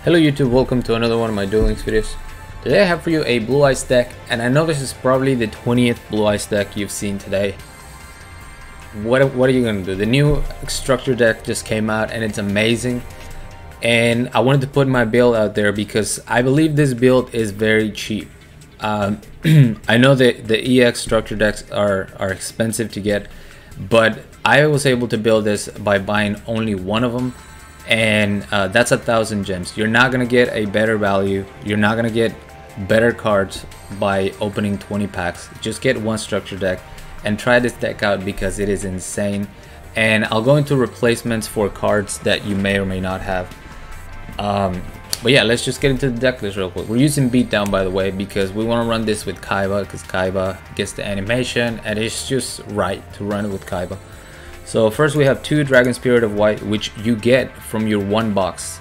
Hello YouTube, welcome to another one of my Duel Links videos. Today I have for you a Blue Eyes deck, and I know this is probably the 20th Blue Eyes deck you've seen today. What are you gonna do? The new structure deck just came out and it's amazing, and I wanted to put my build out there because I believe this build is very cheap. I know that the EX structure decks are expensive to get, but I was able to build this by buying only one of them, and that's 1,000 gems. You're not gonna get a better value, you're not gonna get better cards by opening 20 packs. Just get one structure deck and try this deck out because it is insane. And I'll go into replacements for cards that you may or may not have. But yeah, let's just get into the deck list real quick. We're using Beatdown, by the way, because we want to run this with Kaiba, because Kaiba gets the animation and it's just right to run it with Kaiba. So first we have 2 Dragon Spirit of White, which you get from your one box.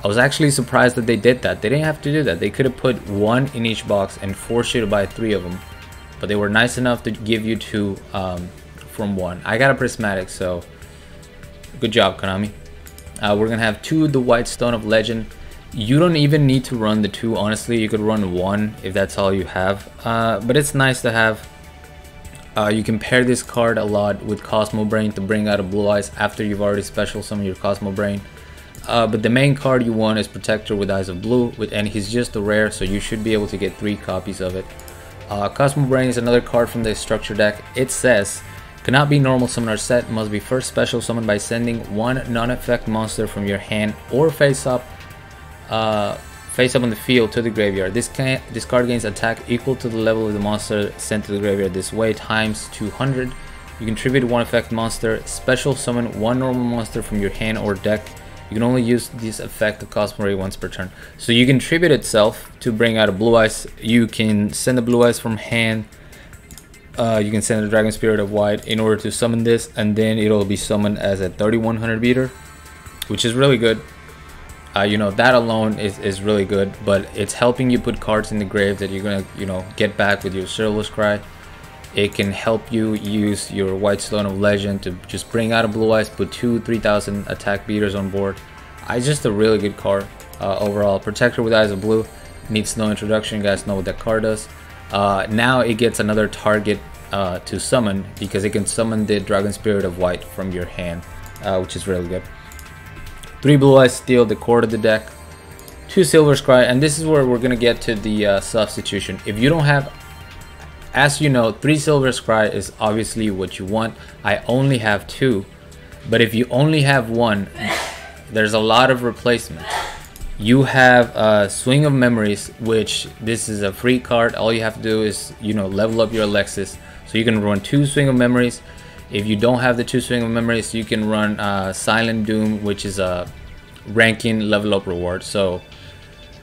I was actually surprised that they did that. They didn't have to do that. They could have put 1 in each box and forced you to buy 3 of them, but they were nice enough to give you 2 from 1. I got a prismatic, so good job, Konami. We're gonna have 2 the White Stone of Legend. You don't even need to run the 2, honestly. You could run 1 if that's all you have, but it's nice to have. You can pair this card a lot with Cosmo Brain to bring out a Blue Eyes after you've already special summoned your Cosmo Brain. But the main card you want is Protector with Eyes of Blue, and he's just a rare, so you should be able to get 3 copies of it. Cosmo Brain is another card from the structure deck. It says, cannot be normal summon or set, must be first special summoned by sending 1 non-effect monster from your hand or face up on the field to the graveyard. This card gains attack equal to the level of the monster sent to the graveyard this way times 200. You contribute 1 effect monster, special summon 1 normal monster from your hand or deck. You can only use this effect of Cosmo Ray once per turn. So you contribute itself to bring out a Blue Eyes. You can send a Blue Eyes from hand. You can send a Dragon Spirit of White in order to summon this, and then it'll be summoned as a 3100 beater, which is really good. You know, that alone is really good, but it's helping you put cards in the grave that you're gonna, you know, get back with your Cerealist Cry. It can help you use your White Stone of Legend to just bring out a Blue Eyes, put 2 3000 attack beaters on board. It's just a really good card overall. Protector with Eyes of Blue needs no introduction. You guys know what that card does. Now it gets another target to summon because it can summon the Dragon Spirit of White from your hand, which is really good. 3 Blue Eyes steal the core of the deck, 2 Silver Scry, and this is where we're gonna get to the substitution. If you don't have, as you know, 3 Silver Scry is obviously what you want. I only have 2, but if you only have 1, there's a lot of replacements. You have Swing of Memories, which this is a free card. All you have to do is, you know, level up your Alexis, so you can run 2 Swing of Memories. If you don't have the 2 Swing of Memories, you can run Silent Doom, which is a ranking level up reward. So,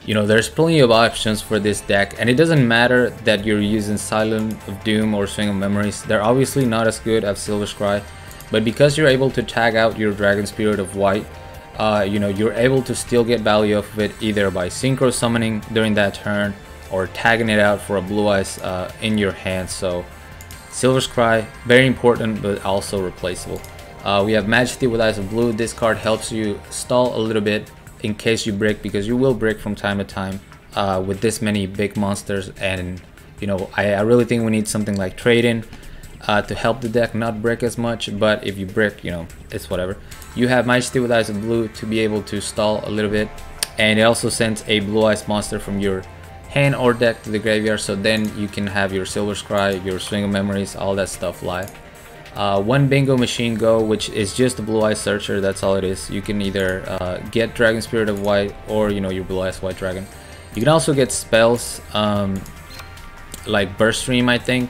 you know, there's plenty of options for this deck, and it doesn't matter that you're using Silent of Doom or Swing of Memories. They're obviously not as good as Silver Scry, but because you're able to tag out your Dragon Spirit of White, you know, you're able to still get value off of it either by synchro summoning during that turn or tagging it out for a Blue Eyes in your hand. So Silver Scry, very important, but also replaceable. We have Majesty with Eyes of Blue. This card helps you stall a little bit in case you break, because you will break from time to time with this many big monsters. And you know, I really think we need something like Trade-In to help the deck not break as much, but if you break, you know, it's whatever. You have Majesty with Eyes of Blue to be able to stall a little bit, and it also sends a Blue Eyes monster from your hand or deck to the graveyard, so then you can have your Silver Scry, your Swing of Memories, all that stuff live. 1 Bingo Machine Go, which is just a Blue Eyes Searcher. That's all it is. You can either get Dragon Spirit of White or, you know, your Blue Eyes White Dragon. You can also get spells like Burst Stream, I think,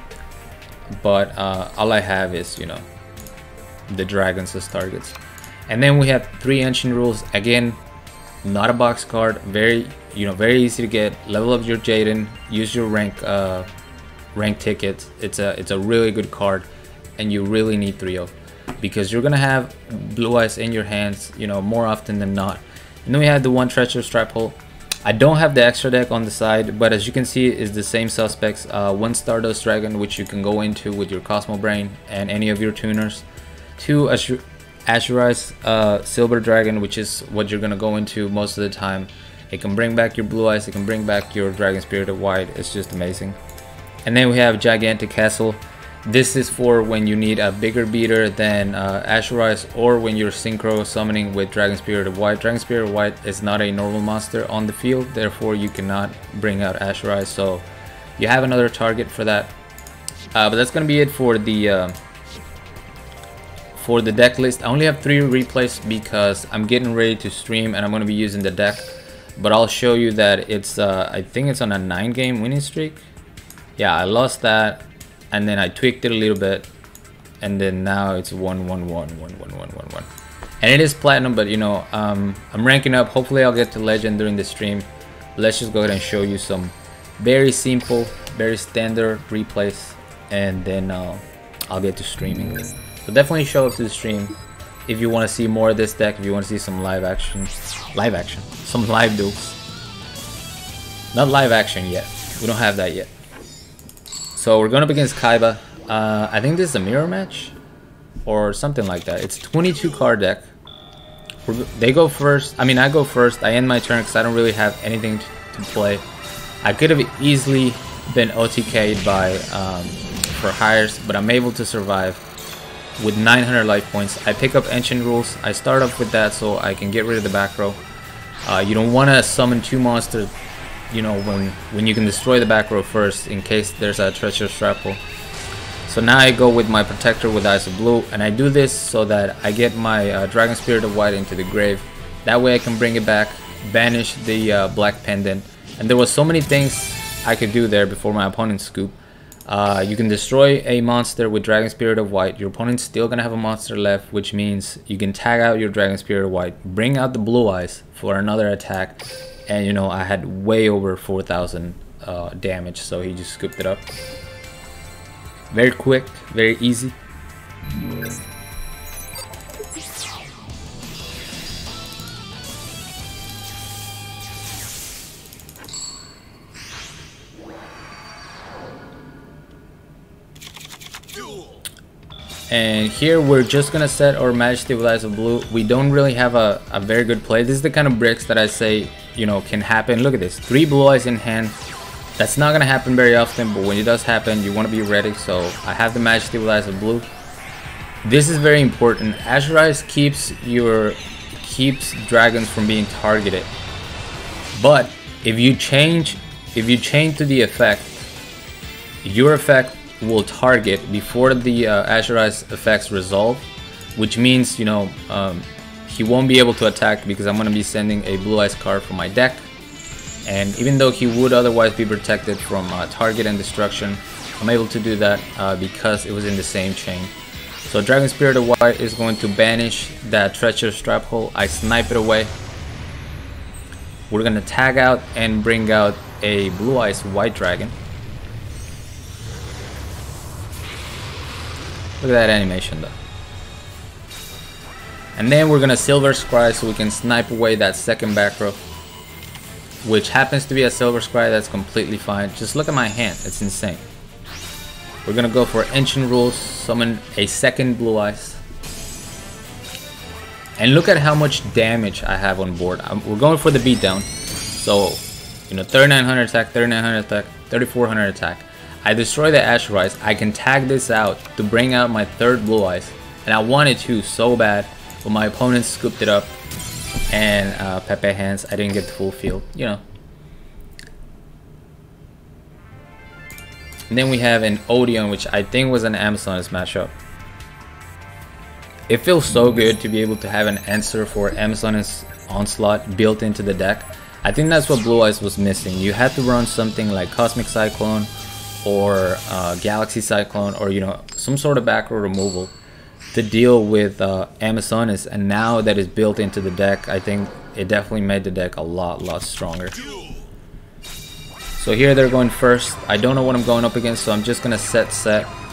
but all I have is, you know, the dragons as targets. And then we have 3 Ancient Rules. Again, not a box card, very, you know, very easy to get. Level up your Jaden, use your rank tickets. It's a really good card, and you really need 3 of, because you're gonna have Blue Eyes in your hands, you know, more often than not. And then we have the 1 Treacherous Trap Hole. I don't have the extra deck on the side, but as you can see, it's the same suspects. 1 Stardust Dragon, which you can go into with your Cosmo Brain and any of your tuners. 2 azure-eyes silver dragon, which is what you're gonna go into most of the time. It can bring back your blue eyes, it can bring back your dragon spirit of white. It's just amazing. And then we have gigantic castle. This is for when you need a bigger beater than azure-eyes, or when you're synchro summoning with dragon spirit of white. Dragon spirit of white is not a normal monster on the field, therefore you cannot bring out azure-eyes, so you have another target for that. But that's gonna be it for the deck list. I only have 3 replays because I'm getting ready to stream and I'm gonna be using the deck. But I'll show you that it's I think it's on a 9-game winning streak. Yeah, I lost that, and then I tweaked it a little bit, and then now it's 1-1-1-1-1-1-1-1. And it is platinum, but you know, I'm ranking up. Hopefully I'll get to legend during the stream. Let's just go ahead and show you some very simple, very standard replays, and then I'll get to streaming. So definitely show up to the stream if you want to see more of this deck, if you want to see some live action, some live duels. Not live action yet, we don't have that yet. So we're going up against Kaiba. I think this is a mirror match or something like that. It's 22 card deck. They go first. I mean, I go first. I end my turn because I don't really have anything to play. I could have easily been OTK'd by for hires, but I'm able to survive with 900 life points. I pick up Ancient Rules. I start off with that so I can get rid of the back row. You don't want to summon 2 monsters, you know, when you can destroy the back row first in case there's a treacherous trap hole. So now I go with my protector with Eyes of Blue, and I do this so that I get my Dragon Spirit of White into the grave. That way I can bring it back, banish the Black Pendant. And there was so many things I could do there before my opponent scoop. You can destroy a monster with Dragon Spirit of White. Your opponent's still gonna have a monster left, which means you can tag out your Dragon Spirit of White, bring out the Blue Eyes for another attack, and you know, I had way over 4,000 damage, so he just scooped it up. Very quick, very easy. And here we're just gonna set our Majesty with Eyes of Blue. We don't really have a very good play. This is the kind of bricks that I say, you know, can happen. Look at this, 3 Blue Eyes in hand. That's not gonna happen very often, but when it does happen, you want to be ready. So I have the Majesty with Eyes of Blue. This is very important. Azure-eyes keeps dragons from being targeted. But if you change to the effect, your effect will target before the Azure-eyes effects resolve, which means, you know, he won't be able to attack because I'm going to be sending a Blue Eyes card from my deck. And even though he would otherwise be protected from target and destruction, I'm able to do that because it was in the same chain. So Dragon Spirit of White is going to banish that treacherous trap hole. I snipe it away. We're going to tag out and bring out a Blue Eyes White Dragon. Look at that animation though. And then we're gonna Silver Scry so we can snipe away that second back row, which happens to be a Silver Scry. That's completely fine. Just look at my hand, it's insane. We're gonna go for Ancient Rules, summon a second Blue Eyes. And look at how much damage I have on board. We're going for the beatdown. So, you know, 3900 attack, 3900 attack, 3400 attack. I destroy the Azure-eyes. I can tag this out to bring out my third Blue Eyes. And I wanted to so bad, but my opponent scooped it up. And Pepe hands, I didn't get the full field, you know. And then we have an Odeon, which I think was an Amazoness matchup. It feels so good to be able to have an answer for Amazoness Onslaught built into the deck. I think that's what Blue Eyes was missing. You had to run something like Cosmic Cyclone or Galaxy Cyclone, or you know, some sort of back row removal to deal with Amazoness, and now that it's built into the deck, I think it definitely made the deck a lot stronger. So here they're going first. I don't know what I'm going up against, so I'm just gonna set.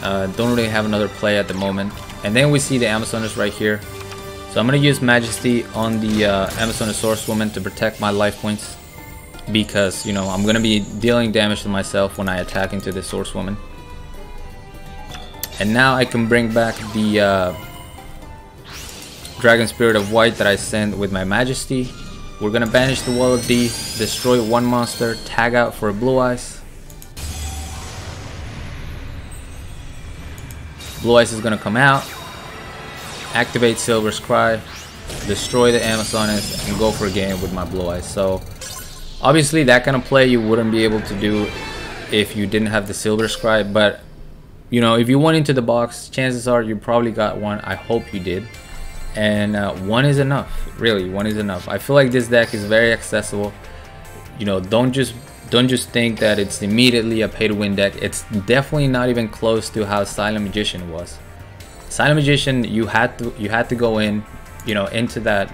Don't really have another play at the moment. And then we see the Amazoness right here. So I'm gonna use Majesty on the Amazoness Swordswoman to protect my life points, because you know, I'm gonna be dealing damage to myself when I attack into the Swordswoman. And now I can bring back the Dragon Spirit of White that I sent with my Majesty. We're gonna banish the Wall of D, destroy one monster, tag out for a Blue Eyes. Blue Eyes is gonna come out, activate Silver's Cry, destroy the Amazoness, and go for a game with my Blue Eyes. So obviously that kind of play you wouldn't be able to do if you didn't have the Silver's Cry, but you know, if you went into the box, chances are you probably got one. I hope you did. And one is enough, really. One is enough. I feel like this deck is very accessible. You know, don't just think that it's immediately a pay-to-win deck. It's definitely not even close to how Silent Magician was. Silent Magician, you had to go in, you know, into that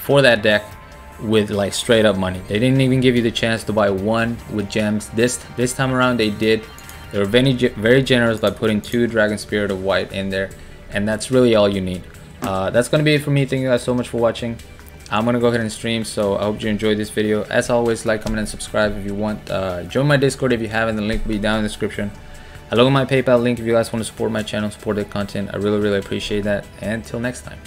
for that deck with like straight up money. They didn't even give you the chance to buy one with gems. This time around they did. They were very generous by putting 2 Dragon Spirit of White in there, and that's really all you need. That's gonna be it for me. Thank you guys so much for watching. I'm gonna go ahead and stream, so I hope you enjoyed this video. As always, like, comment, and subscribe if you want. Join my Discord if you haven't. The link will be down in the description. I love my PayPal link if you guys want to support my channel, support the content. I really appreciate that. And until next time.